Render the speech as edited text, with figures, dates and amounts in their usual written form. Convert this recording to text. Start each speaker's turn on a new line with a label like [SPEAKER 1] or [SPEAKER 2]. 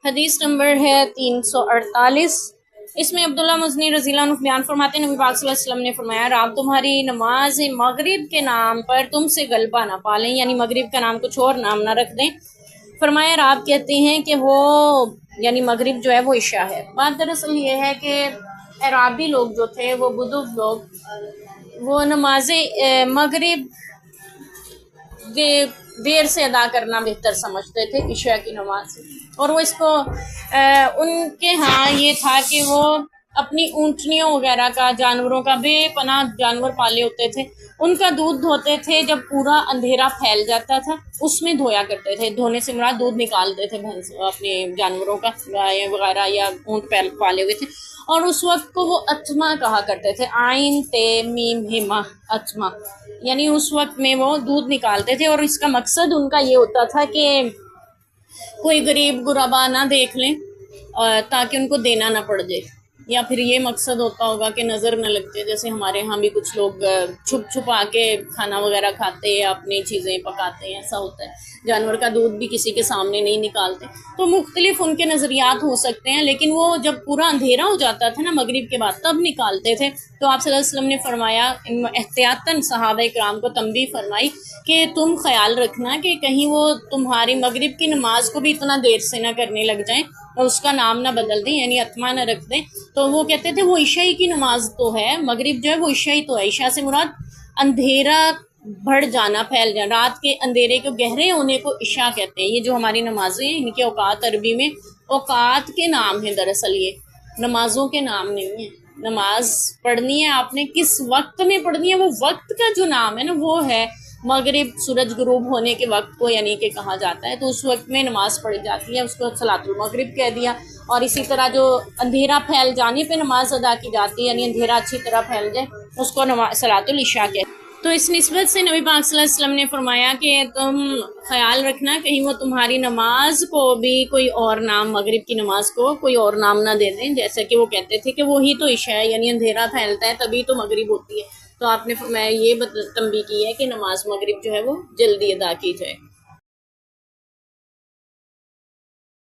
[SPEAKER 1] حدیث نمبر ہے 348۔ اس میں عبداللہ مزنی رضی اللہ عنہ بیان فرماتے ہیں نبی پاک صلی اللہ علیہ وسلم نے فرمایا رات تمہاری نماز مغرب کے نام پر تم سے غلبہ نہ پالیں، یعنی مغرب کا نام کچھ اور نام نہ رکھ دیں۔ فرمایا رات کہتے ہیں کہ وہ یعنی مغرب جو ہے وہ عشاء ہے۔ بات دراصل یہ ہے کہ عرابی لوگ جو تھے وہ بدو لوگ وہ نماز مغرب دیر سے ادا کرنا بہتر سمجھتے تھے عشاء کی نماز، اور وہ اس کو ان کے ہاں یہ تھا کہ وہ اپنی اونٹنیوں وغیرہ کا، جانوروں کا، بے پناہ جانور پالے ہوتے تھے، ان کا دودھ دھوتے تھے جب پورا اندھیرا پھیل جاتا تھا، اس میں دھویا کرتے تھے۔ دھونے سے مراد دودھ نکالتے تھے بھینس اپنے جانوروں کا، گائے وغیرہ یا اونٹ پالے ہوئے تھے، اور اس وقت کو وہ اتما کہا کرتے تھے، عین تے میم ہما، اتما، یعنی اس وقت میں وہ دودھ نکالتے تھے، اور اس کا مقصد ان کا یہ ہوتا تھا کہ کوئی غریب غربا نہ دیکھ لیں تاکہ ان کو دینا نہ پڑ جائے، یا پھر یہ مقصد ہوتا ہوگا کہ نظر نہ لگتے، جیسے ہمارے ہاں بھی کچھ لوگ چھپ چھپا کے کھانا وغیرہ کھاتے یا اپنی چیزیں پکاتے ہیں، ایسا ہوتا ہے، جانور کا دودھ بھی کسی کے سامنے نہیں نکالتے۔ تو مختلف ان کے نظریات ہو سکتے ہیں، لیکن وہ جب پورا اندھیرا ہو جاتا تھا نا مغرب کے بعد تب نکالتے تھے۔ تو آپ صلی اللہ علیہ وسلم نے فرمایا، احتیاطاً صحابہ کرام کو تنبیہ فرمائی کہ تم خیال رکھنا کہ کہیں وہ تمہاری مغرب کی نماز کو بھی اتنا دیر سے نہ کرنے لگ جائیں اور اس کا نام نہ بدل دیں، یعنی اتما نہ رکھ دیں۔ تو وہ کہتے تھے وہ عشاء کی نماز تو ہے، مغرب جو ہے وہ عشاء تو ہے، عشاء سے مراد اندھیرا بڑھ جانا، پھیل جانا، رات کے اندھیرے کو گہرے ہونے کو عشاء کہتے ہیں۔ یہ جو ہماری نمازیں ہیں ان کے اوقات عربی میں اوقات کے نام ہیں، دراصل یہ نمازوں کے نام نہیں ہیں۔ نماز پڑھنی ہے آپ نے کس وقت میں پڑھنی ہے، وہ وقت کا جو نام ہے نا وہ ہے مغرب، سورج غروب ہونے کے وقت کو یعنی کہ کہا جاتا ہے، تو اس وقت میں نماز پڑھی جاتی ہے، اس کو صلاۃ المغرب کہہ دیا۔ اور اسی طرح جو اندھیرا پھیل جانے پہ نماز ادا کی جاتی ہے، یعنی اندھیرا اچھی طرح پھیل جائے، اس کو صلاۃ العشاء کہتے ہیں۔ تو اس نسبت سے نبی پاک صلی اللہ علیہ وسلم نے فرمایا کہ تم خیال رکھنا کہیں وہ تمہاری نماز کو بھی کوئی اور نام، مغرب کی نماز کو کوئی اور نام نہ دے دیں، جیسا کہ وہ کہتے تھے کہ وہی تو عشاء ہے، یعنی اندھیرا پھیلتا ہے تبھی تو مغرب ہوتی ہے۔ تو آپ نے فرمایا یہ تنبیہ کی ہے کہ نماز مغرب جو ہے وہ جلدی ادا کی جائے۔